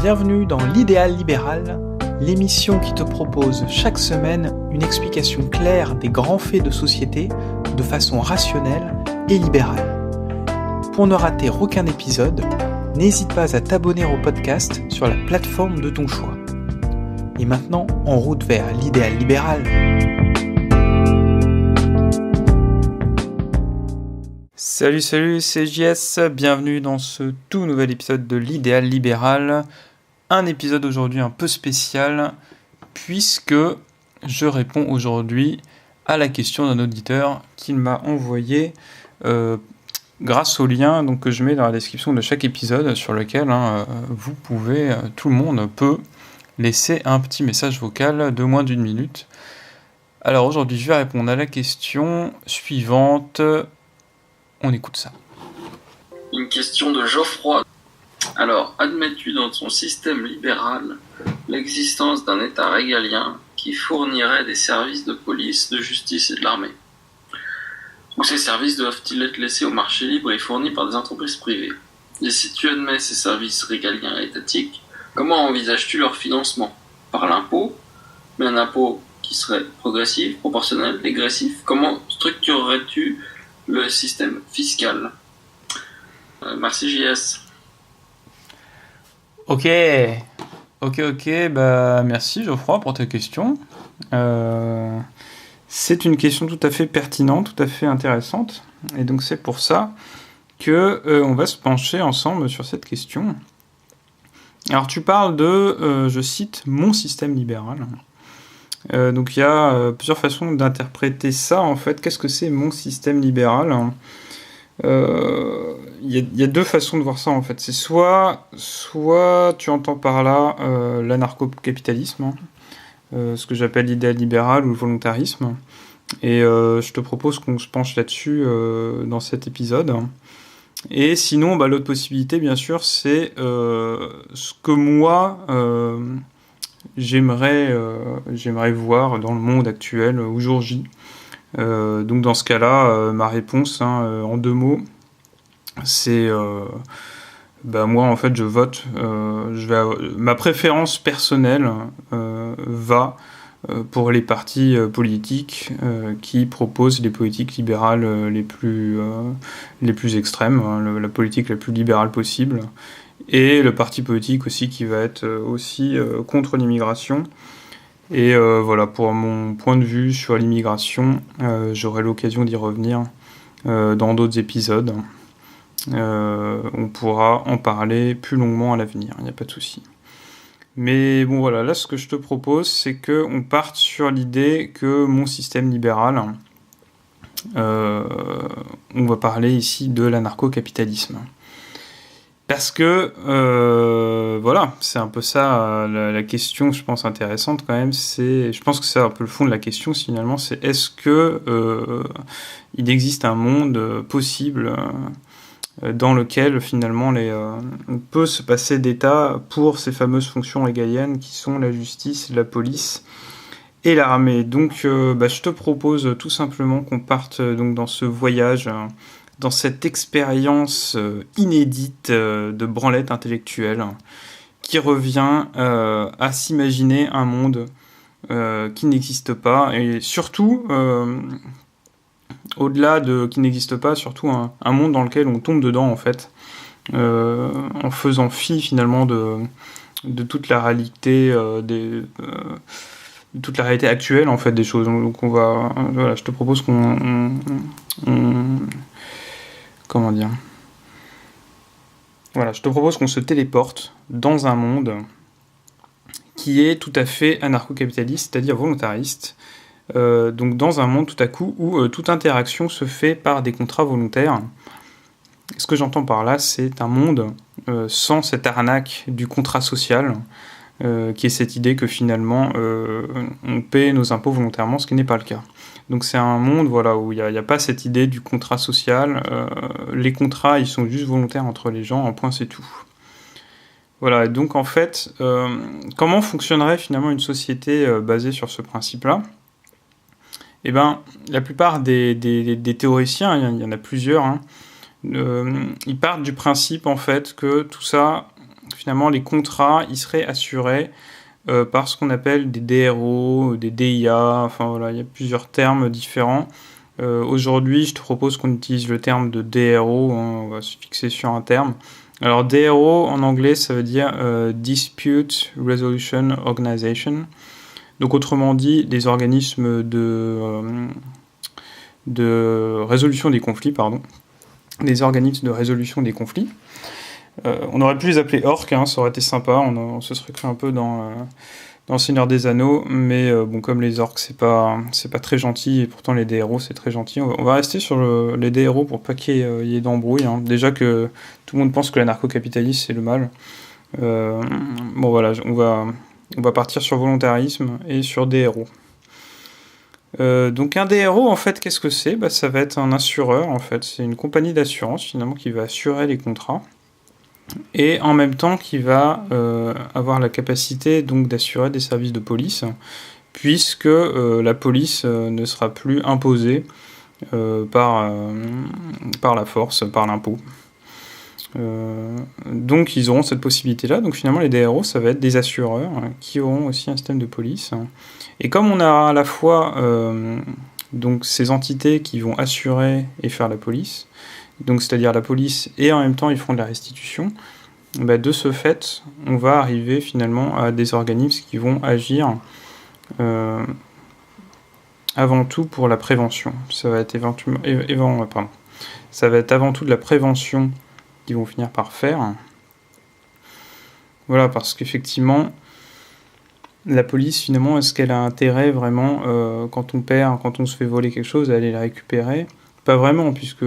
Bienvenue dans l'Idéal libéral, l'émission qui te propose chaque semaine une explication claire des grands faits de société de façon rationnelle et libérale. Pour ne rater aucun épisode, n'hésite pas à t'abonner au podcast sur la plateforme de ton choix. Et maintenant, en route vers l'Idéal libéral. Salut, c'est JS, bienvenue dans ce tout nouvel épisode de l'Idéal libéral. Un épisode aujourd'hui un peu spécial, puisque je réponds aujourd'hui à la question d'un auditeur qu'il m'a envoyé grâce au lien que je mets dans la description de chaque épisode, sur lequel vous pouvez, tout le monde peut laisser un petit message vocal de moins d'une minute. Alors aujourd'hui, je vais répondre à la question suivante. On écoute ça. Une question de Geoffroy. Alors, admets-tu dans ton système libéral l'existence d'un État régalien qui fournirait des services de police, de justice et de l'armée ? Ou ces services doivent-ils être laissés au marché libre et fournis par des entreprises privées ? Et si tu admets ces services régaliens et étatiques, comment envisages-tu leur financement ? Par l'impôt, mais un impôt qui serait progressif, proportionnel, dégressif ? Comment structurerais-tu le système fiscal ? Merci JS. Ok, merci Geoffroy pour ta question. C'est une question tout à fait pertinente, tout à fait intéressante, et donc c'est pour ça que on va se pencher ensemble sur cette question. Alors tu parles de, je cite, mon système libéral. Donc il y a plusieurs façons d'interpréter ça en fait. Qu'est-ce que c'est mon système libéral ? Il y a deux façons de voir ça en fait. C'est soit tu entends par là l'anarcho-capitalisme, ce que j'appelle l'idéal libéral ou le volontarisme, et je te propose qu'on se penche là-dessus dans cet épisode. Et sinon, l'autre possibilité, bien sûr, c'est ce que moi j'aimerais voir dans le monde actuel au jour J. Donc dans ce cas-là, ma réponse en deux mots, c'est moi en fait je vote, ma préférence personnelle va pour les partis politiques qui proposent les politiques libérales les plus extrêmes, la politique la plus libérale possible, et le parti politique aussi qui va être aussi contre l'immigration. Et voilà, pour mon point de vue sur l'immigration, j'aurai l'occasion d'y revenir dans d'autres épisodes. On pourra en parler plus longuement à l'avenir, il n'y a pas de souci. Mais bon voilà, là ce que je te propose, c'est qu'on parte sur l'idée que mon système libéral, on va parler ici de l'anarcho-capitalisme. Parce que, c'est un peu ça la question, je pense, intéressante quand même. Je pense que c'est un peu le fond de la question, finalement, c'est est-ce que il existe un monde possible dans lequel, finalement, on peut se passer d'État pour ces fameuses fonctions régaliennes qui sont la justice, la police et l'armée. Donc, je te propose tout simplement qu'on parte donc dans ce voyage, dans cette expérience inédite de branlette intellectuelle qui revient à s'imaginer un monde qui n'existe pas, et surtout, au-delà de qui n'existe pas, surtout un monde dans lequel on tombe dedans en fait, en faisant fi finalement de toute la réalité toute la réalité actuelle en fait des choses. Donc je te propose qu'on je te propose qu'on se téléporte dans un monde qui est tout à fait anarcho-capitaliste, c'est-à-dire volontariste. Donc dans un monde tout à coup où toute interaction se fait par des contrats volontaires. Ce que j'entends par là, c'est un monde sans cette arnaque du contrat social, qui est cette idée que finalement on paie nos impôts volontairement, ce qui n'est pas le cas. Donc c'est un monde où il n'y a pas cette idée du contrat social. Les contrats, ils sont juste volontaires entre les gens, un point c'est tout. Voilà, donc en fait, comment fonctionnerait finalement une société basée sur ce principe-là ? Eh bien, la plupart des théoriciens, il y en a plusieurs, ils partent du principe en fait que tout ça, finalement les contrats ils seraient assurés par ce qu'on appelle des DRO, des DIA, enfin voilà, il y a plusieurs termes différents. Aujourd'hui, je te propose qu'on utilise le terme de DRO, hein, on va se fixer sur un terme. Alors DRO en anglais ça veut dire Dispute Resolution Organization. Donc autrement dit, des organismes de résolution des conflits, pardon. Des organismes de résolution des conflits. On aurait pu les appeler orques, hein, ça aurait été sympa, on se serait cru un peu dans Seigneur des Anneaux, mais bon, comme les orques c'est pas très gentil, et pourtant les DRO c'est très gentil, on va rester sur les DRO pour pas qu'il y ait d'embrouille, hein. Déjà que tout le monde pense que l'anarcho-capitalisme c'est le mal. Bon voilà, on va partir sur volontarisme et sur DRO. Donc un DRO en fait qu'est-ce que c'est ? Ça va être un assureur en fait, c'est une compagnie d'assurance finalement qui va assurer les contrats et en même temps qui va avoir la capacité donc d'assurer des services de police puisque la police ne sera plus imposée par la force, par l'impôt. Donc ils auront cette possibilité-là. Donc finalement les DRO ça va être des assureurs qui auront aussi un système de police. Et comme on a à la fois donc ces entités qui vont assurer et faire la police, donc c'est-à-dire la police et en même temps ils font de la restitution, de ce fait on va arriver finalement à des organismes qui vont agir avant tout pour la prévention. Ça va être ça va être avant tout de la prévention qu'ils vont finir par faire. Voilà, parce qu'effectivement, la police, finalement, est-ce qu'elle a intérêt vraiment, quand on perd, quand on se fait voler quelque chose, à aller la récupérer ? Pas vraiment, puisque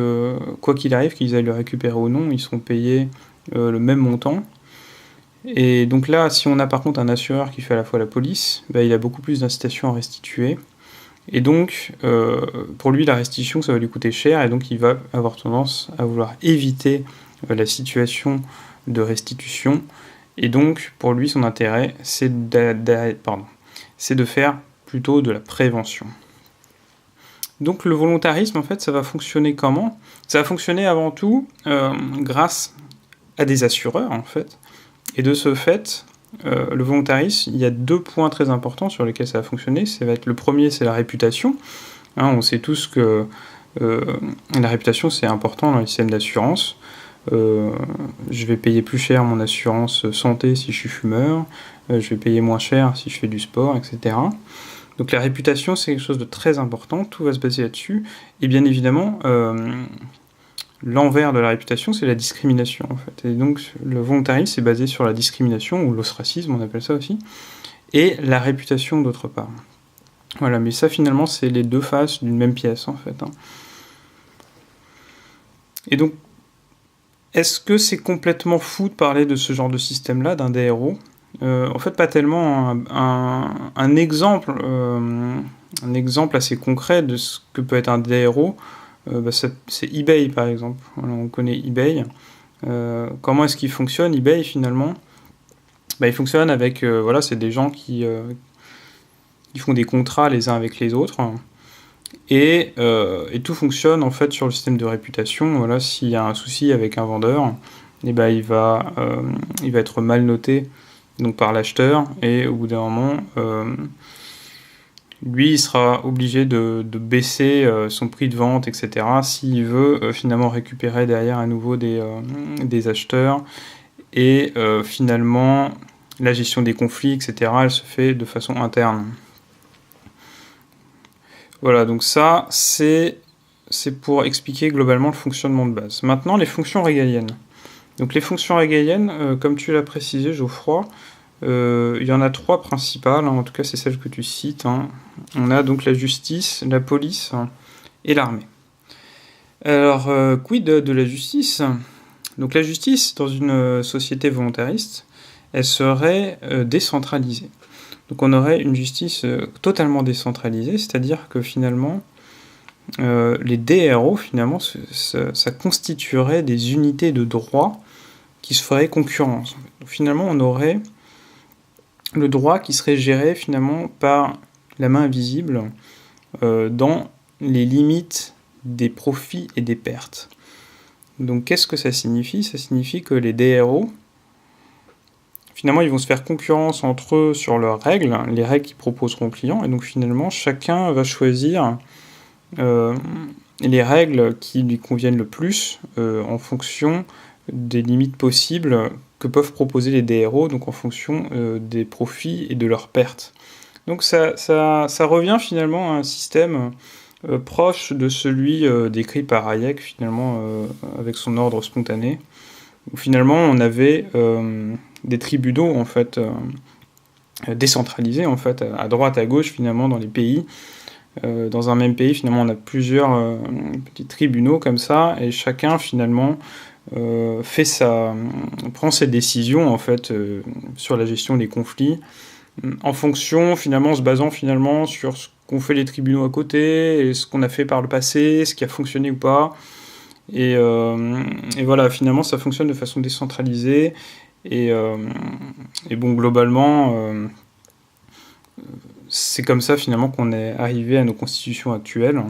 quoi qu'il arrive, qu'ils aillent le récupérer ou non, ils seront payés le même montant. Et donc là, si on a par contre un assureur qui fait à la fois la police, il a beaucoup plus d'incitation à restituer. Et donc, pour lui, la restitution, ça va lui coûter cher, et donc il va avoir tendance à vouloir éviter la situation de restitution, et donc pour lui son intérêt c'est de faire plutôt de la prévention. Donc le volontarisme en fait ça va fonctionner comment ? Ça va fonctionner avant tout grâce à des assureurs en fait, et de ce fait le volontarisme, il y a 2 points très importants sur lesquels ça va fonctionner. Le premier c'est la réputation, hein, on sait tous que la réputation c'est important dans les systèmes d'assurance. Je vais payer plus cher mon assurance santé si je suis fumeur, je vais payer moins cher si je fais du sport, etc. Donc la réputation c'est quelque chose de très important, tout va se baser là-dessus, et bien évidemment l'envers de la réputation c'est la discrimination en fait, et donc le volontarisme c'est basé sur la discrimination, ou l'ostracisme on appelle ça aussi, et la réputation d'autre part. Voilà, mais ça finalement c'est les 2 faces d'une même pièce en fait, hein. Et donc est-ce que c'est complètement fou de parler de ce genre de système-là, d'un DRO ? En fait, pas tellement. Un exemple assez concret de ce que peut être un DRO, c'est eBay, par exemple. Voilà, on connaît eBay. Comment est-ce qu'il fonctionne, eBay, finalement ? Il fonctionne avec... c'est des gens qui font des contrats les uns avec les autres. Et tout fonctionne en fait sur le système de réputation. Voilà, s'il y a un souci avec un vendeur, il va être mal noté donc par l'acheteur, et au bout d'un moment, lui il sera obligé de baisser son prix de vente, etc. s'il veut finalement récupérer derrière à nouveau des acheteurs. Et finalement, la gestion des conflits, etc. elle se fait de façon interne. Voilà, donc ça, c'est pour expliquer globalement le fonctionnement de base. Maintenant, les fonctions régaliennes. Donc les fonctions régaliennes, comme tu l'as précisé, Geoffroy, il y en a 3 principales, hein, en tout cas c'est celle que tu cites, hein. On a donc la justice, la police et l'armée. Alors, quid de la justice ? Donc la justice, dans une société volontariste, elle serait décentralisée. Donc on aurait une justice totalement décentralisée, c'est-à-dire que finalement, les DRO, finalement, ça constituerait des unités de droit qui se feraient concurrence. Donc finalement, on aurait le droit qui serait géré finalement par la main invisible dans les limites des profits et des pertes. Donc qu'est-ce que ça signifie ? Ça signifie que les DRO finalement, ils vont se faire concurrence entre eux sur leurs règles, les règles qu'ils proposeront aux clients, et donc finalement, chacun va choisir les règles qui lui conviennent le plus en fonction des limites possibles que peuvent proposer les DRO, donc en fonction des profits et de leurs pertes. Donc ça revient finalement à un système proche de celui décrit par Hayek, finalement, avec son ordre spontané, où finalement on avait des tribunaux en fait décentralisés en fait, à droite, à gauche finalement dans les pays. Dans un même pays, finalement, on a plusieurs petits tribunaux comme ça, et chacun finalement prend ses décisions en fait sur la gestion des conflits en fonction, finalement, en se basant finalement sur ce qu'ont fait les tribunaux à côté, et ce qu'on a fait par le passé, ce qui a fonctionné ou pas. Et voilà, finalement, ça fonctionne de façon décentralisée. Et bon, globalement, c'est comme ça, finalement, qu'on est arrivé à nos constitutions actuelles,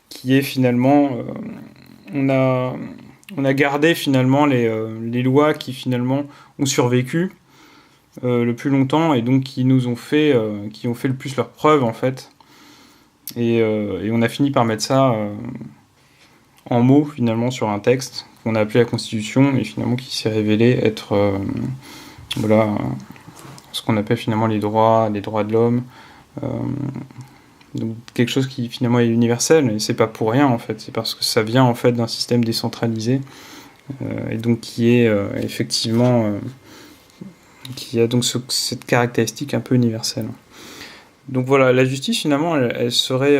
qui est finalement... on a gardé, finalement, les lois qui, finalement, ont survécu le plus longtemps, et donc qui ont fait le plus leurs preuves, en fait. Et on a fini par mettre ça en mots, finalement, sur un texte qu'on a appelé la Constitution, et finalement qui s'est révélé être ce qu'on appelle finalement les droits de l'homme. Donc quelque chose qui finalement est universel, et c'est pas pour rien, en fait. C'est parce que ça vient, en fait, d'un système décentralisé, et donc qui est effectivement... qui a donc cette caractéristique un peu universelle. Donc voilà, la justice, finalement, elle serait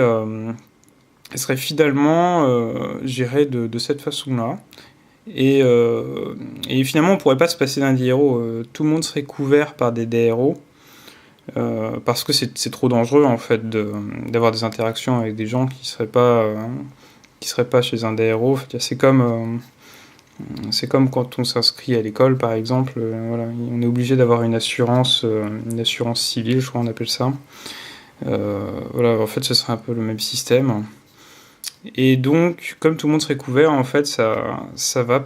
finalement gérée de cette façon-là. Et finalement, on ne pourrait pas se passer d'un DRO. Tout le monde serait couvert par des DRO, parce que c'est trop dangereux, en fait, d'avoir des interactions avec des gens qui seraient pas chez un DRO. En fait, c'est comme quand on s'inscrit à l'école, par exemple. Voilà, on est obligé d'avoir une assurance civile, je crois on appelle ça. Voilà, en fait, ce serait un peu le même système. Et donc, comme tout le monde serait couvert, en fait, ça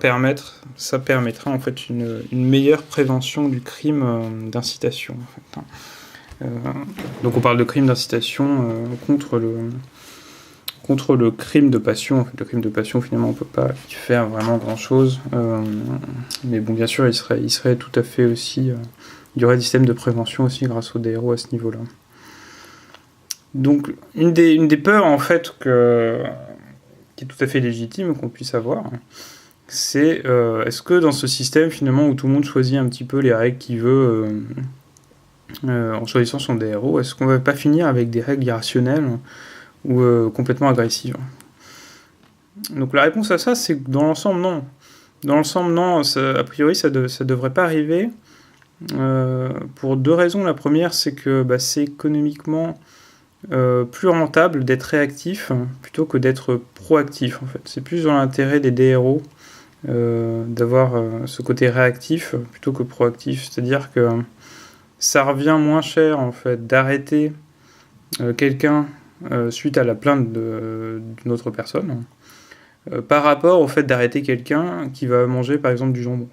permettra en fait une meilleure prévention du crime d'incitation. En fait. Donc, on parle de crime d'incitation contre le crime de passion. En fait, le crime de passion, finalement, on peut pas y faire vraiment grand-chose. Mais bon, bien sûr, il serait tout à fait aussi... il y aurait des systèmes de prévention aussi grâce aux DRO à ce niveau-là. Donc, une des peurs, en fait, qui est tout à fait légitime qu'on puisse avoir, c'est est-ce que dans ce système, finalement, où tout le monde choisit un petit peu les règles qu'il veut en choisissant son DRO, est-ce qu'on va pas finir avec des règles irrationnelles ou complètement agressives? Donc la réponse à ça, c'est que dans l'ensemble, non. Dans l'ensemble, non. A priori, ça devrait pas arriver pour deux raisons. La première, c'est que c'est économiquement plus rentable d'être réactif plutôt que d'être proactif, en fait. C'est plus dans l'intérêt des DRO d'avoir ce côté réactif plutôt que proactif. C'est-à-dire que ça revient moins cher, en fait, d'arrêter quelqu'un suite à la plainte d'une autre personne par rapport au fait d'arrêter quelqu'un qui va manger, par exemple, du jambon.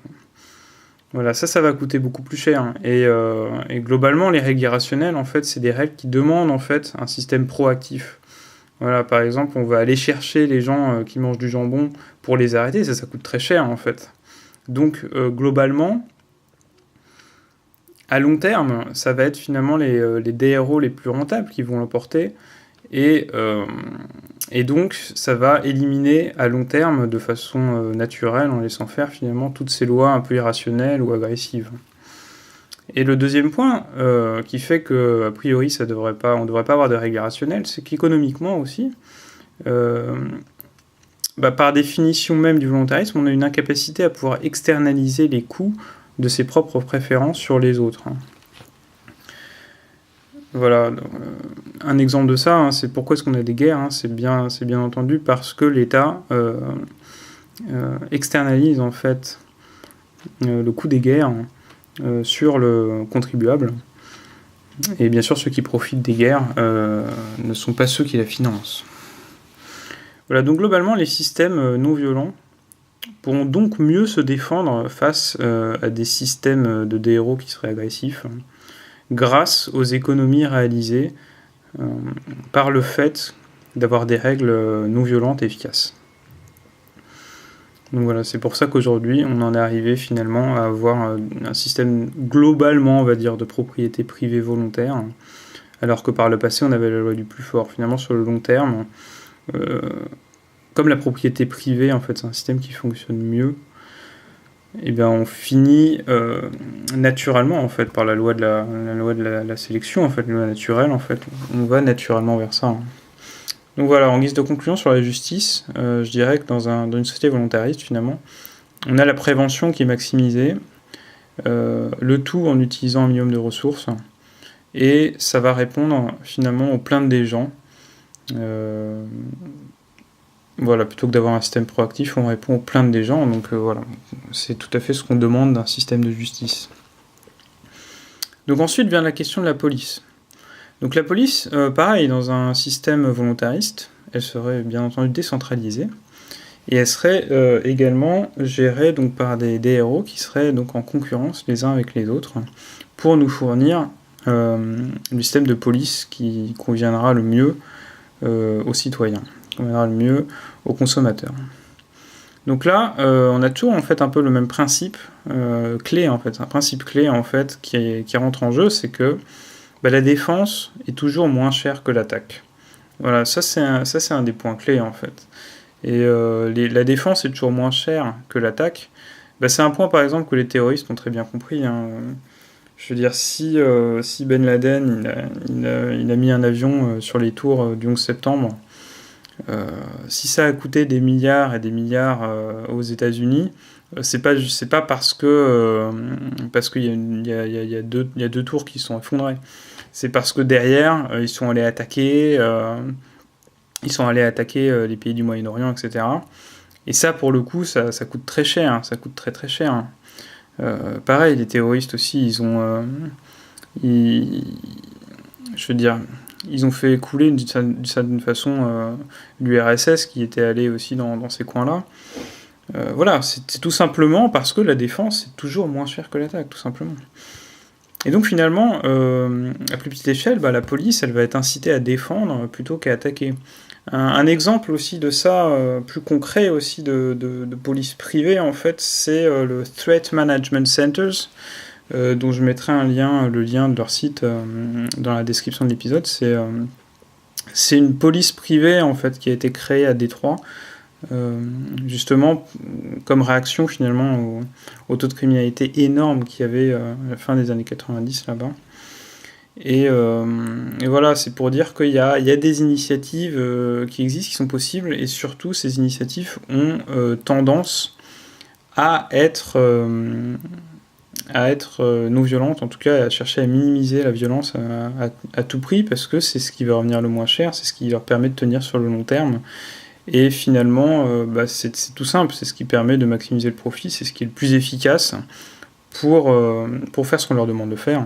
Voilà, ça va coûter beaucoup plus cher. Et globalement, les règles irrationnelles, en fait, c'est des règles qui demandent, en fait, un système proactif. Voilà, par exemple, on va aller chercher les gens qui mangent du jambon pour les arrêter. Ça coûte très cher, en fait. Donc, globalement, à long terme, ça va être finalement les DRO les plus rentables qui vont l'emporter. Et donc, ça va éliminer à long terme, de façon naturelle, en laissant faire finalement toutes ces lois un peu irrationnelles ou agressives. Et le deuxième point, qui fait que, a priori, on ne devrait pas avoir de règles irrationnelles, c'est qu'économiquement aussi, par définition même du volontarisme, on a une incapacité à pouvoir externaliser les coûts de ses propres préférences sur les autres. Voilà, un exemple de ça, c'est pourquoi est-ce qu'on a des guerres, c'est bien entendu parce que l'État externalise en fait le coût des guerres sur le contribuable. Et bien sûr, ceux qui profitent des guerres ne sont pas ceux qui la financent. Voilà, donc globalement, les systèmes non violents pourront donc mieux se défendre face à des systèmes de héros qui seraient agressifs, grâce aux économies réalisées par le fait d'avoir des règles non violentes et efficaces. Donc voilà, c'est pour ça qu'aujourd'hui, on en est arrivé finalement à avoir un système globalement, on va dire, de propriété privée volontaire, alors que par le passé, on avait la loi du plus fort. Finalement, sur le long terme, comme la propriété privée, en fait, c'est un système qui fonctionne mieux, et bien on finit naturellement, en fait, par la loi de la sélection, en fait, la loi naturelle, en fait, on va naturellement vers ça. Donc voilà, en guise de conclusion sur la justice, je dirais que dans une société volontariste, finalement, on a la prévention qui est maximisée, le tout en utilisant un minimum de ressources, et ça va répondre finalement aux plaintes des gens. Voilà, plutôt que d'avoir un système proactif, on répond aux plaintes des gens, donc voilà, c'est tout à fait ce qu'on demande d'un système de justice. Donc ensuite vient la question de la police. Donc la police, pareil, dans un système volontariste, elle serait bien entendu décentralisée, et elle serait également gérée donc, par des héros qui seraient donc en concurrence les uns avec les autres, pour nous fournir le système de police qui conviendra le mieux aux citoyens, qui conviendra le mieux aux consommateurs. Donc là, on a toujours en fait un peu le même principe clé, en fait, un principe clé en fait qui rentre en jeu, c'est que la défense est toujours moins chère que l'attaque. Voilà, ça c'est un des points clés en fait. Et la défense est toujours moins chère que l'attaque. C'est un point par exemple que les terroristes ont très bien compris. Je veux dire, si Ben Laden il a mis un avion sur les tours du 11 septembre, si ça a coûté des milliards et des milliards aux États-Unis, c'est pas parce qu'il y a deux tours qui sont effondrées. C'est parce que derrière, ils sont allés attaquer les pays du Moyen-Orient, etc. Et ça, pour le coup, ça coûte très cher. Ça coûte très très cher. Pareil, les terroristes aussi, ils ont fait couler d'une certaine façon l'URSS qui était allé aussi dans ces coins-là. Voilà, c'est tout simplement parce que la défense est toujours moins chère que l'attaque, tout simplement. Et donc finalement, à plus petite échelle, la police, elle va être incitée à défendre plutôt qu'à attaquer. Un exemple aussi de ça, plus concret aussi de police privée, en fait, c'est le Threat Management Centers, dont je mettrai le lien de leur site dans la description de l'épisode. C'est une police privée, en fait, qui a été créée à Détroit, justement comme réaction finalement au taux de criminalité énorme qu'il y avait à la fin des années 90 là-bas. Et voilà, c'est pour dire qu'il y a des initiatives qui existent, qui sont possibles, et surtout ces initiatives ont tendance à être non violentes, en tout cas à chercher à minimiser la violence à tout prix, parce que c'est ce qui va revenir le moins cher, c'est ce qui leur permet de tenir sur le long terme. Et finalement, c'est tout simple, c'est ce qui permet de maximiser le profit, c'est ce qui est le plus efficace pour faire ce qu'on leur demande de faire,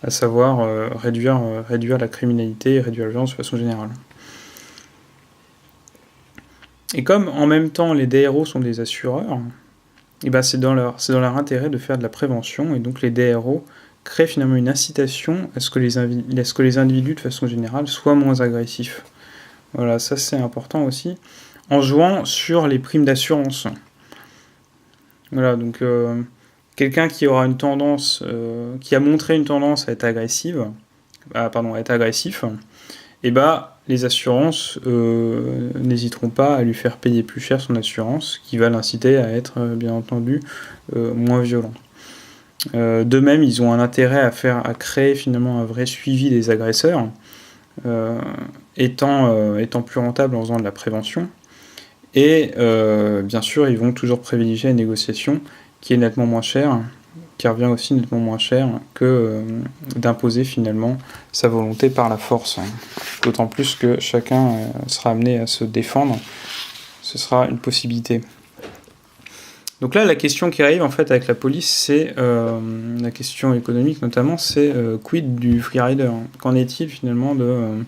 à savoir réduire la criminalité et réduire la violence de façon générale. Et comme en même temps les DRO sont des assureurs, c'est dans leur intérêt de faire de la prévention, et donc les DRO créent finalement une incitation à ce que les individus de façon générale soient moins agressifs. Voilà, ça c'est important aussi, en jouant sur les primes d'assurance. Voilà, donc quelqu'un qui aura une tendance, qui a montré une tendance à être agressif, les assurances n'hésiteront pas à lui faire payer plus cher son assurance, qui va l'inciter à être, bien entendu, moins violent. De même, ils ont un intérêt à créer finalement un vrai suivi des agresseurs, étant plus rentable en faisant de la prévention. Et bien sûr, ils vont toujours privilégier la négociation, qui est nettement moins chère, qui revient aussi nettement moins cher que d'imposer finalement sa volonté par la force. D'autant plus que chacun sera amené à se défendre, ce sera une possibilité. Donc là, la question qui arrive en fait avec la police, c'est la question économique notamment, c'est quid du free rider. Qu'en est-il finalement de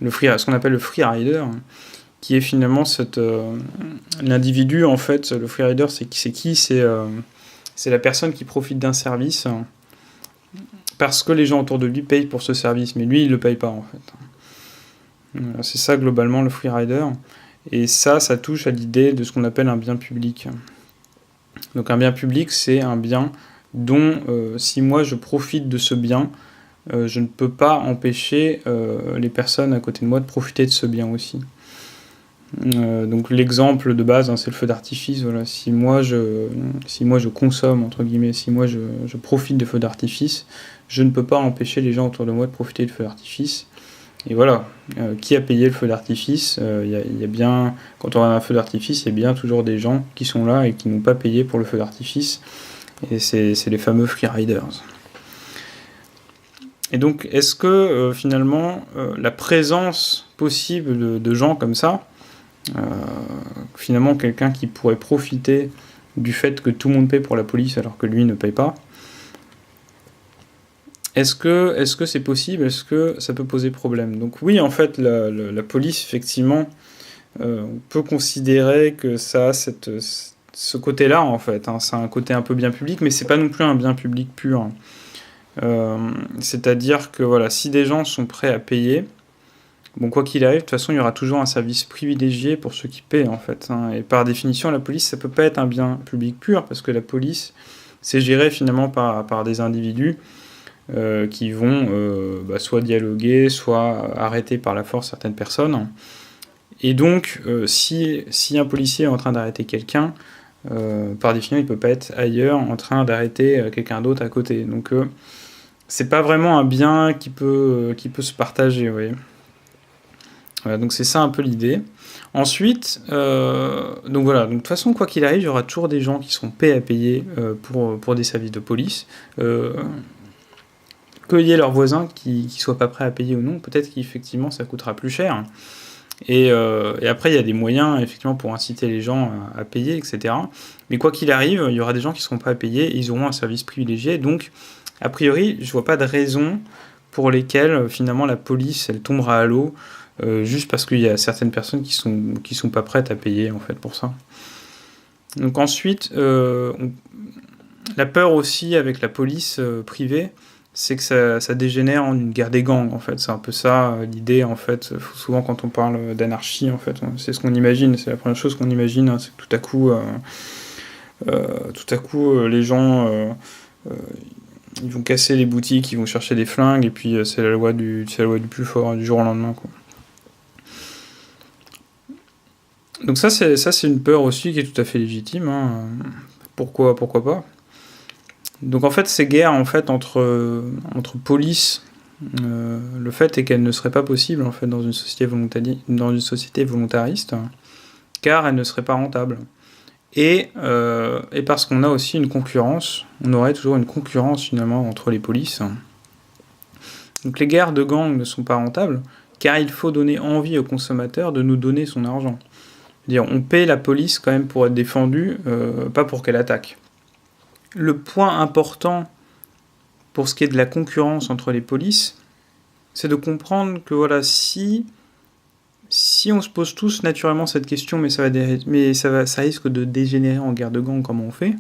ce qu'on appelle le free rider, qui est finalement l'individu, en fait, le freerider, c'est qui? C'est la personne qui profite d'un service parce que les gens autour de lui payent pour ce service, mais lui, il ne le paye pas, en fait. C'est ça, globalement, le freerider. Et ça touche à l'idée de ce qu'on appelle un bien public. Donc un bien public, c'est un bien dont, si moi je profite de ce bien, je ne peux pas empêcher les personnes à côté de moi de profiter de ce bien aussi. Donc l'exemple de base, c'est le feu d'artifice. Voilà. Si moi je consomme, entre guillemets, si moi je profite des feux d'artifice, je ne peux pas empêcher les gens autour de moi de profiter du feu d'artifice. Et voilà, qui a payé le feu d'artifice? Il y a bien, quand on a un feu d'artifice, il y a bien toujours des gens qui sont là et qui n'ont pas payé pour le feu d'artifice. Et c'est les fameux freeriders. Et donc, est-ce que finalement, la présence possible de gens comme ça, finalement quelqu'un qui pourrait profiter du fait que tout le monde paye pour la police alors que lui ne paye pas, est-ce que c'est possible? Est-ce que ça peut poser problème? Donc oui, en fait, la police, effectivement, on peut considérer que ça a ce côté-là, en fait. C'est un côté un peu bien public, mais c'est pas non plus un bien public pur. C'est-à-dire que voilà, si des gens sont prêts à payer, bon, quoi qu'il arrive, de toute façon, il y aura toujours un service privilégié pour ceux qui paient, en fait. Et par définition, la police, ça peut pas être un bien public pur, parce que la police, c'est géré finalement par des individus qui vont soit dialoguer, soit arrêter par la force certaines personnes. Et donc, si un policier est en train d'arrêter quelqu'un, par définition, il ne peut pas être ailleurs en train d'arrêter quelqu'un d'autre à côté. Donc, c'est pas vraiment un bien qui peut se partager, vous voyez. Voilà, donc c'est ça un peu l'idée. Ensuite, donc voilà, donc de toute façon, quoi qu'il arrive, il y aura toujours des gens qui seront prêts à payer pour des services de police. Qu'il y ait leurs voisins qui soient pas prêts à payer ou non, peut-être qu'effectivement ça coûtera plus cher. Et après, il y a des moyens, effectivement, pour inciter les gens à payer, etc. Mais quoi qu'il arrive, il y aura des gens qui seront prêts à payer et ils auront un service privilégié. Donc, a priori, je vois pas de raison pour lesquelles, finalement, la police, elle tombera à l'eau juste parce qu'il y a certaines personnes qui sont pas prêtes à payer, en fait, pour ça. Donc ensuite, la peur aussi avec la police privée, c'est que ça dégénère en une guerre des gangs, en fait. C'est un peu ça l'idée, en fait. Souvent, quand on parle d'anarchie, en fait, c'est ce qu'on imagine. C'est la première chose qu'on imagine, c'est que tout à coup, les gens, ils vont casser les boutiques, ils vont chercher des flingues, et puis c'est la loi du plus fort du jour au lendemain, quoi. Donc ça, c'est une peur aussi qui est tout à fait légitime. Hein. Pourquoi pas? Donc en fait, ces guerres en fait, entre police, le fait est qu'elles ne seraient pas possibles en fait, dans une société volontariste, car elles ne seraient pas rentables. Et parce qu'on a aussi une concurrence, on aurait toujours une concurrence finalement entre les polices. Donc les guerres de gangs ne sont pas rentables, car il faut donner envie au consommateur de nous donner son argent. C'est-à-dire, on paie la police quand même pour être défendu, pas pour qu'elle attaque. Le point important pour ce qui est de la concurrence entre les polices, c'est de comprendre que voilà, si on se pose tous naturellement cette question, mais ça risque de dégénérer en guerre de gangs, comment on fait,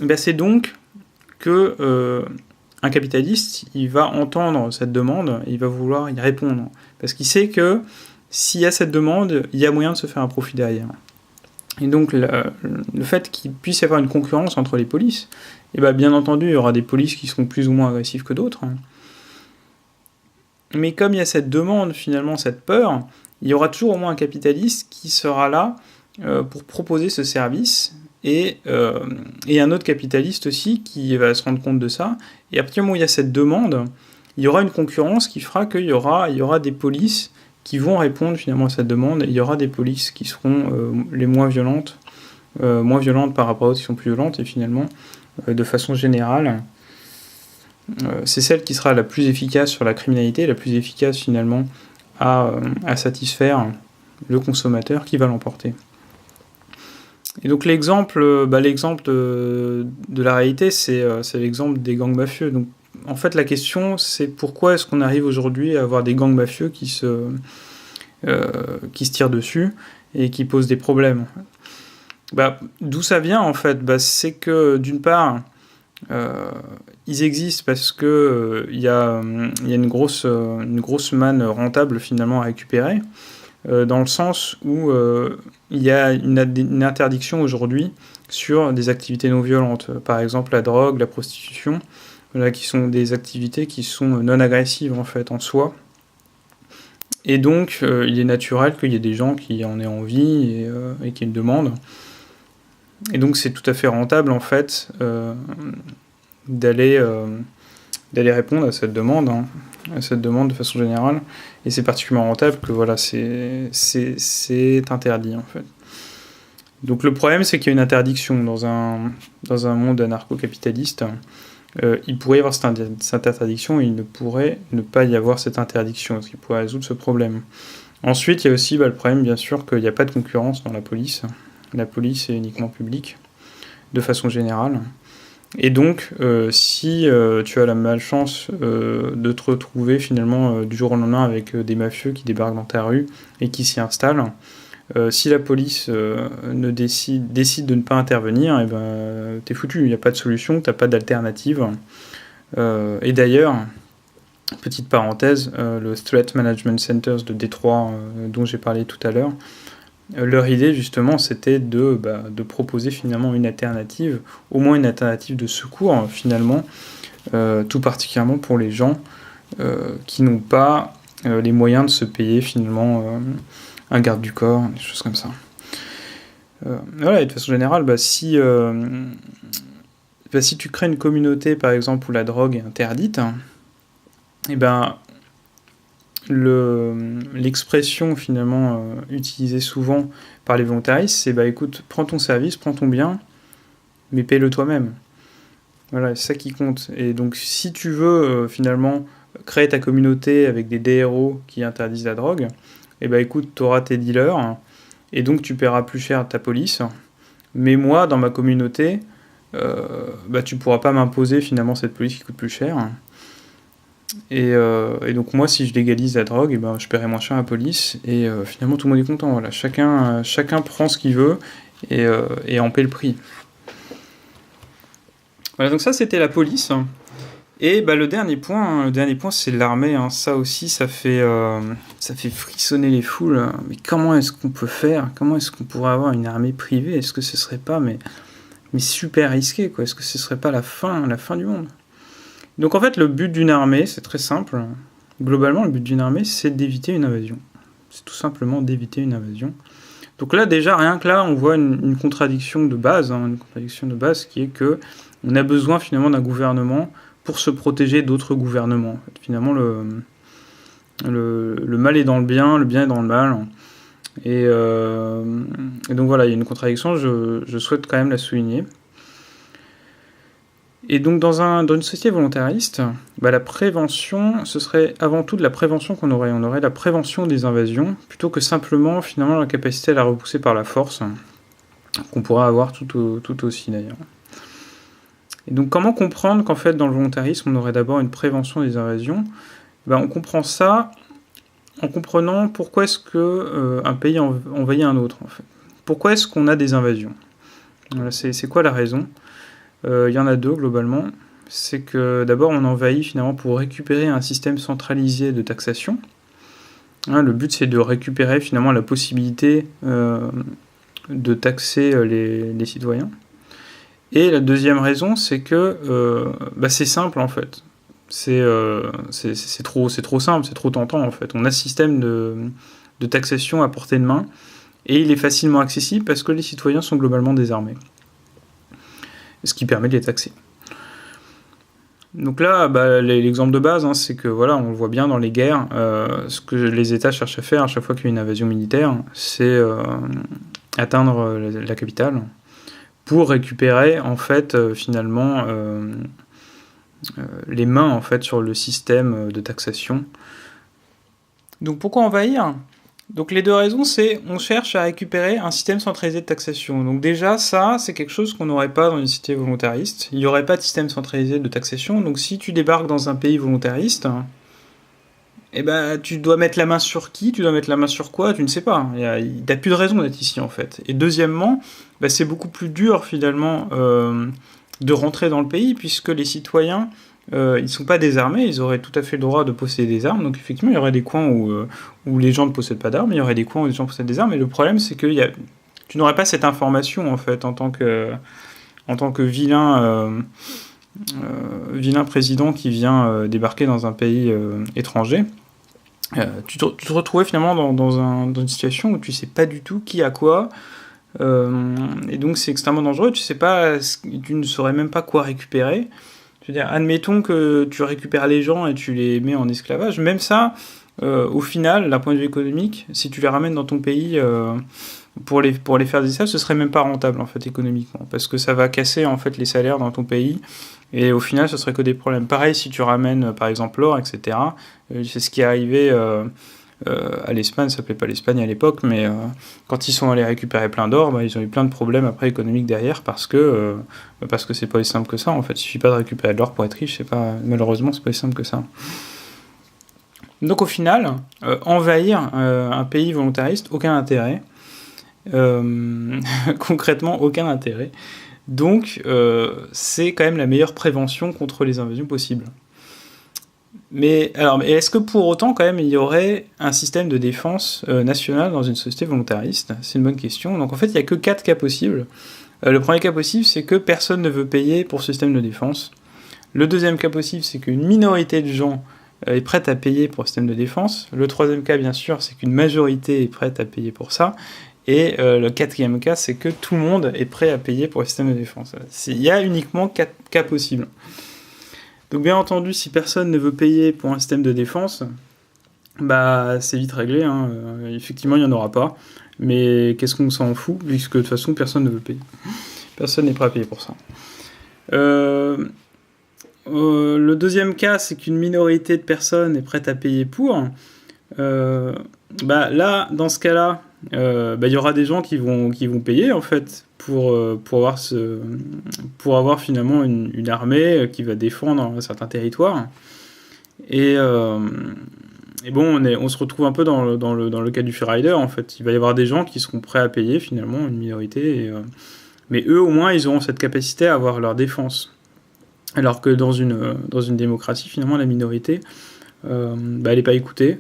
ben c'est donc que un capitaliste, il va entendre cette demande, il va vouloir y répondre, parce qu'il sait que s'il y a cette demande, il y a moyen de se faire un profit derrière. Et donc, le fait qu'il puisse y avoir une concurrence entre les polices, et bien entendu, il y aura des polices qui seront plus ou moins agressives que d'autres. Mais comme il y a cette demande, finalement, cette peur, il y aura toujours au moins un capitaliste qui sera là pour proposer ce service, et un autre capitaliste aussi qui va se rendre compte de ça. Et à partir du moment où il y a cette demande, il y aura une concurrence qui fera qu'il y aura des polices qui vont répondre finalement à cette demande. Il y aura des polices qui seront les moins violentes par rapport aux autres qui sont plus violentes, et finalement, de façon générale, c'est celle qui sera la plus efficace sur la criminalité, la plus efficace finalement à satisfaire le consommateur qui va l'emporter. Et donc l'exemple de la réalité, c'est l'exemple des gangs mafieux. Donc en fait, la question, c'est pourquoi est-ce qu'on arrive aujourd'hui à avoir des gangs mafieux qui se qui se tirent dessus et qui posent des problèmes. D'où ça vient en fait, c'est que d'une part, ils existent parce que y a une grosse manne rentable finalement à récupérer, dans le sens où il y a une interdiction aujourd'hui sur des activités non violentes, par exemple la drogue, la prostitution, qui sont des activités qui sont non agressives en fait en soi. Et donc il est naturel qu'il y ait des gens qui en aient envie et qui le demandent. Et donc c'est tout à fait rentable en fait d'aller répondre à cette demande de façon générale. Et c'est particulièrement rentable que voilà, c'est interdit en fait. Donc le problème, c'est qu'il y a une interdiction dans un monde anarcho-capitaliste. Il pourrait y avoir cette interdiction et il ne pourrait ne pas y avoir cette interdiction, ce qui pourrait résoudre ce problème. Ensuite, il y a aussi le problème, bien sûr, qu'il n'y a pas de concurrence dans la police. La police est uniquement publique, de façon générale. Et donc, si tu as la malchance de te retrouver finalement du jour au lendemain avec des mafieux qui débarquent dans ta rue et qui s'y installent, si la police décide de ne pas intervenir, et t'es foutu, il n'y a pas de solution, t'as pas d'alternative. Et d'ailleurs, petite parenthèse, le Threat Management Centers de Détroit, dont j'ai parlé tout à l'heure, leur idée justement c'était de proposer finalement une alternative, au moins une alternative de secours finalement, tout particulièrement pour les gens qui n'ont pas les moyens de se payer finalement un garde du corps, des choses comme ça. Voilà, et de façon générale, si tu crées une communauté par exemple où la drogue est interdite, et l'expression finalement utilisée souvent par les volontaristes, c'est écoute, prends ton service, prends ton bien, mais paye-le toi-même. Voilà, c'est ça qui compte. Et donc si tu veux finalement créer ta communauté avec des DRO qui interdisent la drogue, écoute, tu auras tes dealers, et donc tu paieras plus cher ta police, mais moi, dans ma communauté, tu pourras pas m'imposer finalement cette police qui coûte plus cher. Et donc moi, si je légalise la drogue, je paierai moins cher la police, et finalement tout le monde est content. Voilà. Chacun prend ce qu'il veut et en paie le prix. Voilà, donc ça c'était la police. Et le dernier point, c'est l'armée. Ça aussi, ça fait frissonner les foules. Mais comment est-ce qu'on peut faire ? Comment est-ce qu'on pourrait avoir une armée privée ? Est-ce que ce serait pas mais super risqué, quoi ? Est-ce que ce serait pas la fin du monde ? Donc en fait, le but d'une armée, c'est très simple. Globalement, le but d'une armée, c'est d'éviter une invasion. C'est tout simplement d'éviter une invasion. Donc là, déjà, rien que là, on voit une contradiction de base. Une contradiction de base qui est que on a besoin finalement d'un gouvernement pour se protéger d'autres gouvernements. En fait, finalement, le mal est dans le bien est dans le mal. Et donc voilà, il y a une contradiction, je souhaite quand même la souligner. Et donc dans une société volontariste, la prévention, ce serait avant tout de la prévention qu'on aurait. On aurait la prévention des invasions, plutôt que simplement finalement la capacité à la repousser par la force, qu'on pourra avoir tout aussi d'ailleurs. Et donc comment comprendre qu'en fait dans le volontarisme on aurait d'abord une prévention des invasions ? On comprend ça en comprenant pourquoi est-ce qu'un pays envahit un autre en fait. Pourquoi est-ce qu'on a des invasions ? Voilà, c'est quoi la raison ? Il y en a deux globalement. C'est que d'abord on envahit finalement pour récupérer un système centralisé de taxation. Le but c'est de récupérer finalement la possibilité de taxer les citoyens. Et la deuxième raison, c'est que c'est simple en fait. C'est trop simple, c'est trop tentant en fait. On a ce système de taxation à portée de main et il est facilement accessible parce que les citoyens sont globalement désarmés. Ce qui permet de les taxer. Donc là, l'exemple de base, c'est que voilà, on le voit bien dans les guerres, ce que les États cherchent à faire à chaque fois qu'il y a une invasion militaire, c'est atteindre la capitale, pour récupérer en fait finalement les mains en fait sur le système de taxation. Donc pourquoi envahir ? Donc les deux raisons, c'est on cherche à récupérer un système centralisé de taxation. Donc déjà ça, c'est quelque chose qu'on n'aurait pas dans une société volontariste. Il n'y aurait pas de système centralisé de taxation. Donc si tu débarques dans un pays volontariste, Et ben, tu dois mettre la main sur qui? Tu dois mettre la main sur quoi? Tu ne sais pas. T'as plus de raison d'être ici, en fait. Et deuxièmement, bah, c'est beaucoup plus dur, finalement, de rentrer dans le pays, puisque les citoyens, ils sont pas désarmés, ils auraient tout à fait le droit de posséder des armes. Donc, effectivement, il y aurait des coins où les gens ne possèdent pas d'armes, il y aurait des coins où les gens possèdent des armes. Et le problème, c'est que tu n'aurais pas cette information, en fait, en tant que vilain président qui vient débarquer dans un pays étranger. Tu te retrouvais finalement dans une situation où tu sais pas du tout qui a quoi, et donc c'est extrêmement dangereux. Tu ne saurais même pas quoi récupérer. Je veux dire, admettons que tu récupères les gens et tu les mets en esclavage. Même ça, au final, d'un point de vue économique, si tu les ramènes dans ton pays pour les faire des esclaves, ce serait même pas rentable en fait économiquement, parce que ça va casser en fait les salaires dans ton pays. Et au final, ce serait que des problèmes. Pareil, si tu ramènes, par exemple, l'or, etc. C'est ce qui est arrivé à l'Espagne. Ça s'appelait pas l'Espagne à l'époque, mais quand ils sont allés récupérer plein d'or, bah, ils ont eu plein de problèmes après économiques derrière, parce que c'est pas aussi simple que ça. En fait, il suffit pas de récupérer de l'or pour être riche. Malheureusement, c'est pas aussi simple que ça. Donc au final, envahir un pays volontariste, aucun intérêt. Concrètement, aucun intérêt. Donc, c'est quand même la meilleure prévention contre les invasions possibles. Mais est-ce que pour autant, quand même, il y aurait un système de défense nationale dans une société volontariste? C'est une bonne question. Donc, en fait, il n'y a que 4 cas possibles. Le premier cas possible, c'est que personne ne veut payer pour ce système de défense. Le deuxième cas possible, c'est qu'une minorité de gens est prête à payer pour le système de défense. Le troisième cas, bien sûr, c'est qu'une majorité est prête à payer pour ça. Et le quatrième cas, c'est que tout le monde est prêt à payer pour le système de défense. Il y a uniquement 4 cas possibles. Donc bien entendu, si personne ne veut payer pour un système de défense, bah c'est vite réglé, hein. Effectivement, il n'y en aura pas. Mais qu'est-ce qu'on s'en fout, puisque de toute façon, personne ne veut payer. Personne n'est prêt à payer pour ça. Le deuxième cas, c'est qu'une minorité de personnes est prête à payer pour. Là, dans ce cas-là, il y aura des gens qui vont payer en fait pour avoir finalement une armée qui va défendre un certain territoire. Et bon, on se retrouve un peu dans le cas du Freerider en fait. Il va y avoir des gens qui seront prêts à payer finalement, une minorité, mais eux au moins ils auront cette capacité à avoir leur défense. Alors que dans une démocratie finalement la minorité elle n'est pas écoutée.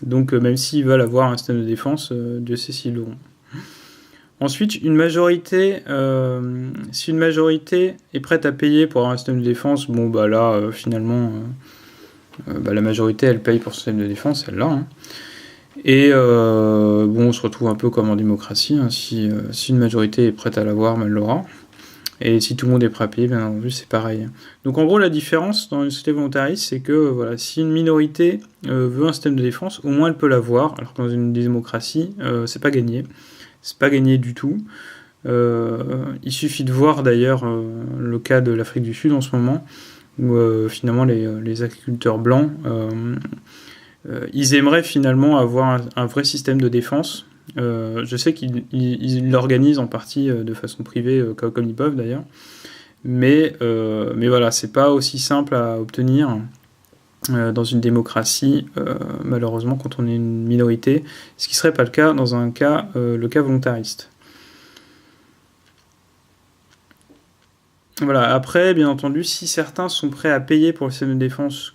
Donc même s'ils veulent avoir un système de défense, Dieu sait s'ils l'auront. Ensuite, si une majorité est prête à payer pour avoir un système de défense, bon bah là finalement la majorité elle paye pour ce système de défense, elle l'a. Hein. Et on se retrouve un peu comme en démocratie, hein. Si une majorité est prête à l'avoir, elle l'aura. Et si tout le monde est prêt à payer, bien entendu, c'est pareil. Donc en gros, la différence dans une société volontariste, c'est que si une minorité veut un système de défense, au moins elle peut l'avoir, alors que dans une démocratie, c'est pas gagné. C'est pas gagné du tout. Il suffit de voir d'ailleurs le cas de l'Afrique du Sud en ce moment, où finalement les agriculteurs blancs, ils aimeraient finalement avoir un vrai système de défense. Je sais qu'ils l'organisent en partie de façon privée, comme ils peuvent d'ailleurs, mais voilà, c'est pas aussi simple à obtenir dans une démocratie, malheureusement, quand on est une minorité, ce qui serait pas le cas dans le cas volontariste. Voilà. Après, bien entendu, si certains sont prêts à payer pour le système de défense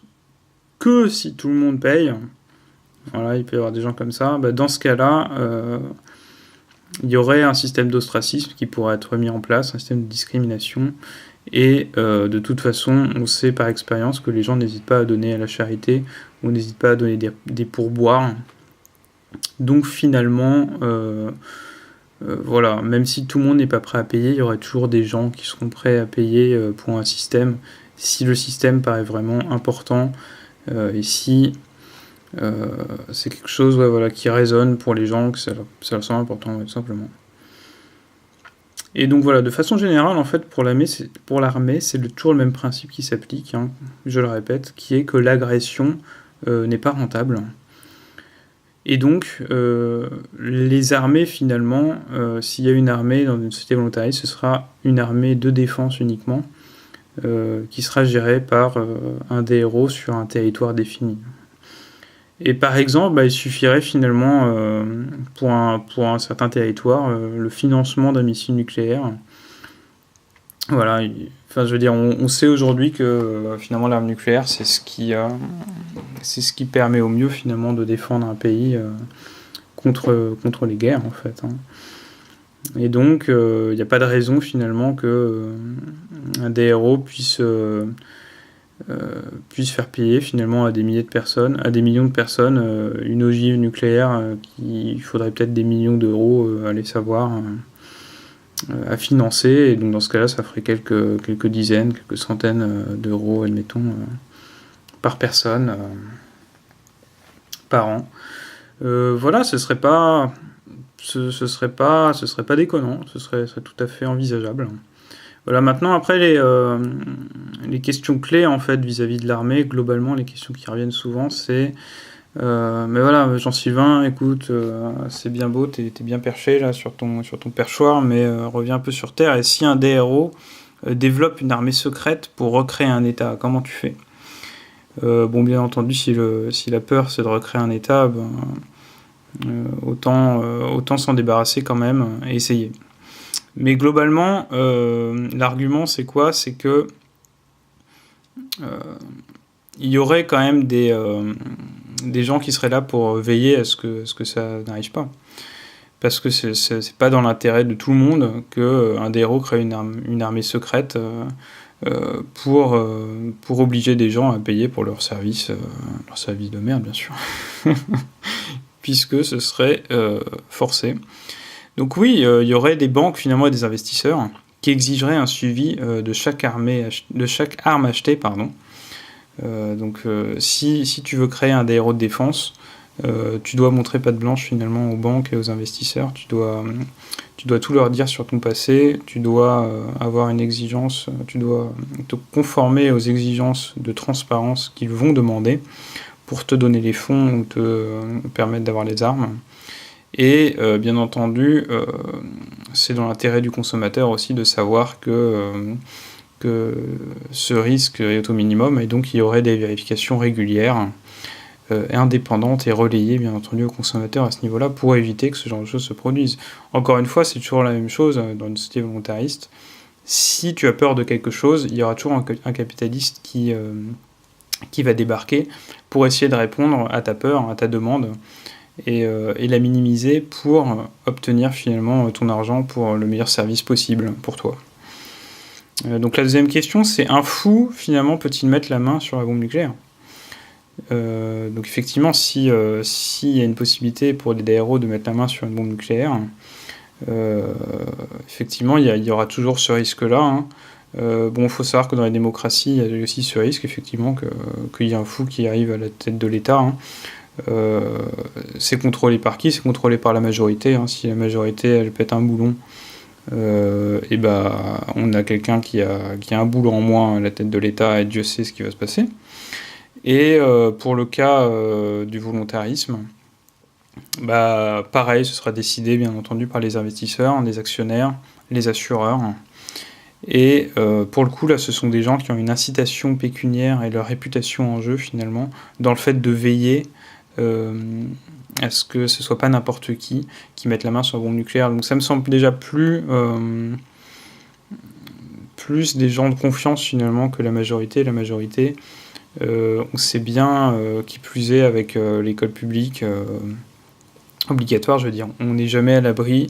que si tout le monde paye, voilà, il peut y avoir des gens comme ça. Dans ce cas-là, il y aurait un système d'ostracisme qui pourrait être mis en place, un système de discrimination. Et de toute façon, on sait par expérience que les gens n'hésitent pas à donner à la charité ou n'hésitent pas à donner des pourboires. Donc finalement, voilà, même si tout le monde n'est pas prêt à payer, il y aurait toujours des gens qui seront prêts à payer pour un système, si le système paraît vraiment important et si c'est quelque chose qui résonne pour les gens, que ça leur semble important, tout simplement. Et donc voilà, de façon générale, en fait, pour l'armée, c'est toujours le même principe qui s'applique, hein, je le répète, qui est que l'agression n'est pas rentable. Et donc, les armées, finalement, s'il y a une armée dans une société volontariste, ce sera une armée de défense uniquement, qui sera gérée par un des héros sur un territoire défini. Et par exemple, il suffirait finalement, pour un certain territoire, le financement d'un missile nucléaire. Voilà, enfin, je veux dire, on sait aujourd'hui que finalement l'arme nucléaire, c'est ce qui permet au mieux finalement de défendre un pays contre les guerres en fait. Hein. Et donc, il n'y a pas de raison finalement que un DRO puisse faire payer finalement à des milliers de personnes, à des millions de personnes, une ogive nucléaire il faudrait peut-être des millions d'euros, allez savoir. À financer, et donc dans ce cas-là, ça ferait quelques dizaines, quelques centaines d'euros, admettons, par personne, par an. Voilà, ce serait pas déconnant, ce serait tout à fait envisageable. Voilà, maintenant, après, les questions clés, en fait, vis-à-vis de l'armée, globalement, les questions qui reviennent souvent, c'est mais voilà, Jean-Sylvain, écoute, c'est bien beau, t'es bien perché là sur ton perchoir, mais reviens un peu sur Terre. Et si un DRO développe une armée secrète pour recréer un État, comment tu fais? Bon, bien entendu, si la peur c'est de recréer un État, autant s'en débarrasser quand même et essayer. Mais globalement, l'argument c'est quoi? C'est que il y aurait quand même des gens qui seraient là pour veiller à ce que ça n'arrive pas. Parce que c'est pas dans l'intérêt de tout le monde qu'un DRO crée une armée secrète pour obliger des gens à payer pour leur service de merde, bien sûr. Puisque ce serait forcé. Donc oui, il y aurait des banques finalement et des investisseurs qui exigeraient un suivi de chaque arme achetée, pardon. Donc si tu veux créer un DRO de défense, tu dois montrer patte blanche finalement aux banques et aux investisseurs, tu dois tout leur dire sur ton passé, tu dois avoir une exigence, tu dois te conformer aux exigences de transparence qu'ils vont demander pour te donner les fonds ou te permettre d'avoir les armes. Et bien entendu, c'est dans l'intérêt du consommateur aussi de savoir que ce risque est au minimum, et donc il y aurait des vérifications régulières, indépendantes et relayées bien entendu aux consommateurs à ce niveau-là pour éviter que ce genre de choses se produisent. Encore une fois, c'est toujours la même chose dans une société volontariste. Si tu as peur de quelque chose, il y aura toujours un capitaliste qui va débarquer pour essayer de répondre à ta peur, à ta demande, et la minimiser pour obtenir finalement ton argent pour le meilleur service possible pour toi. Donc la deuxième question, c'est un fou, finalement, peut-il mettre la main sur la bombe nucléaire ? Donc effectivement, s'il y a une possibilité pour les DRO de mettre la main sur une bombe nucléaire, effectivement, il y aura toujours ce risque-là. Hein. Il faut savoir que dans les démocraties, il y a aussi ce risque, effectivement, qu'il y ait un fou qui arrive à la tête de l'État. Hein. C'est contrôlé par qui ? C'est contrôlé par la majorité. Hein. Si la majorité, elle pète un boulon, on a quelqu'un qui a un boulot en moins à la tête de l'État, et Dieu sait ce qui va se passer. Et pour le cas du volontarisme, pareil, ce sera décidé bien entendu par les investisseurs, les actionnaires, les assureurs. Et pour le coup, là, ce sont des gens qui ont une incitation pécuniaire et leur réputation en jeu, finalement, dans le fait de veiller à ce que ce soit pas n'importe qui mette la main sur la bombe nucléaire. Donc ça me semble déjà plus des gens de confiance, finalement, que la majorité. La majorité, on sait bien, qui plus est avec l'école publique obligatoire, je veux dire, on n'est jamais à l'abri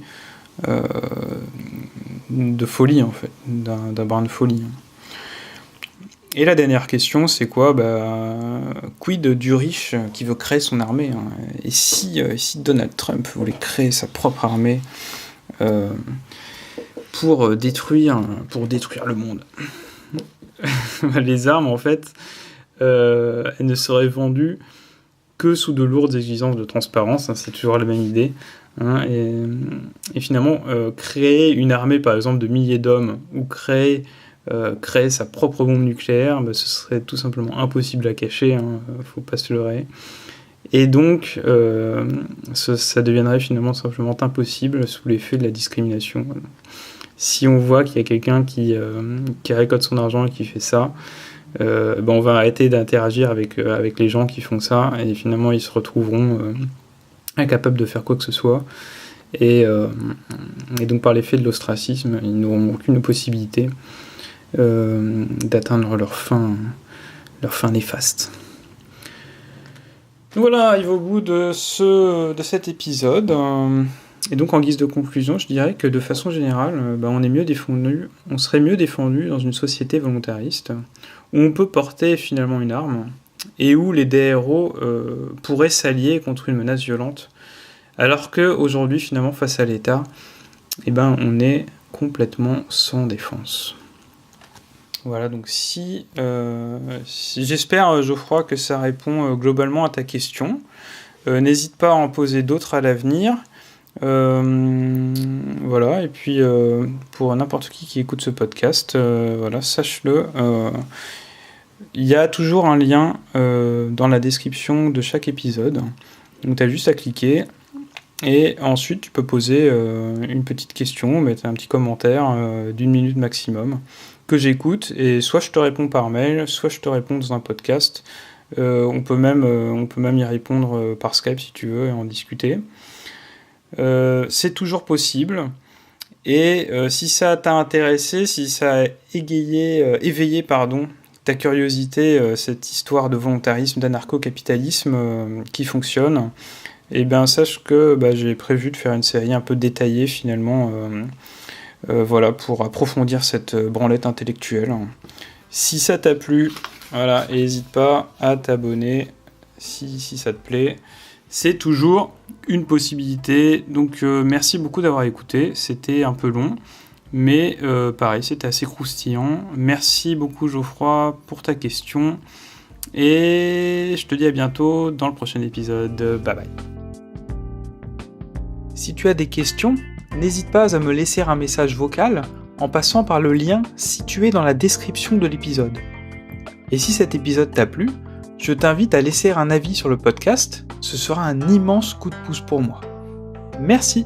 de folie, en fait, d'un brin de folie. Et la dernière question, c'est quoi ? Quid du riche qui veut créer son armée, hein ? Et si Donald Trump voulait créer sa propre armée pour détruire le monde ? Les armes, en fait, elles ne seraient vendues que sous de lourdes exigences de transparence, hein, c'est toujours la même idée. Hein, et finalement, créer une armée, par exemple, de milliers d'hommes, ou créer sa propre bombe nucléaire, ce serait tout simplement impossible à cacher, hein, faut pas se leurrer. Et donc, ça deviendrait finalement simplement impossible sous l'effet de la discrimination. Si on voit qu'il y a quelqu'un qui récolte son argent et qui fait ça, on va arrêter d'interagir avec les gens qui font ça, et finalement ils se retrouveront incapables de faire quoi que ce soit. Et donc par l'effet de l'ostracisme, ils n'auront aucune possibilité d'atteindre leur fin néfaste. Voilà, arrive au bout de cet épisode. Et donc en guise de conclusion, je dirais que de façon générale, on serait mieux défendu dans une société volontariste, où on peut porter finalement une arme, et où les DRO pourraient s'allier contre une menace violente, alors qu'aujourd'hui, finalement, face à l'État, on est complètement sans défense. Voilà, donc si j'espère, Geoffroy, que ça répond globalement à ta question. N'hésite pas à en poser d'autres à l'avenir. Voilà, et puis pour n'importe qui écoute ce podcast, sache-le, il y a toujours un lien dans la description de chaque épisode. Donc tu as juste à cliquer. Et ensuite, tu peux poser une petite question, mettre un petit commentaire d'1 minute maximum, que j'écoute, et soit je te réponds par mail, soit je te réponds dans un podcast. On peut même y répondre par Skype si tu veux, et en discuter. C'est toujours possible. Et si ça t'a intéressé, si ça a éveillé ta curiosité, cette histoire de volontarisme, d'anarcho-capitalisme qui fonctionne, sache que j'ai prévu de faire une série un peu détaillée finalement, pour approfondir cette branlette intellectuelle. Si ça t'a plu, et n'hésite pas à t'abonner si ça te plaît. C'est toujours une possibilité. Donc merci beaucoup d'avoir écouté. C'était un peu long, mais pareil, c'était assez croustillant. Merci beaucoup Geoffroy pour ta question. Et je te dis à bientôt dans le prochain épisode. Bye bye. Si tu as des questions, n'hésite pas à me laisser un message vocal en passant par le lien situé dans la description de l'épisode. Et si cet épisode t'a plu, je t'invite à laisser un avis sur le podcast, ce sera un immense coup de pouce pour moi. Merci.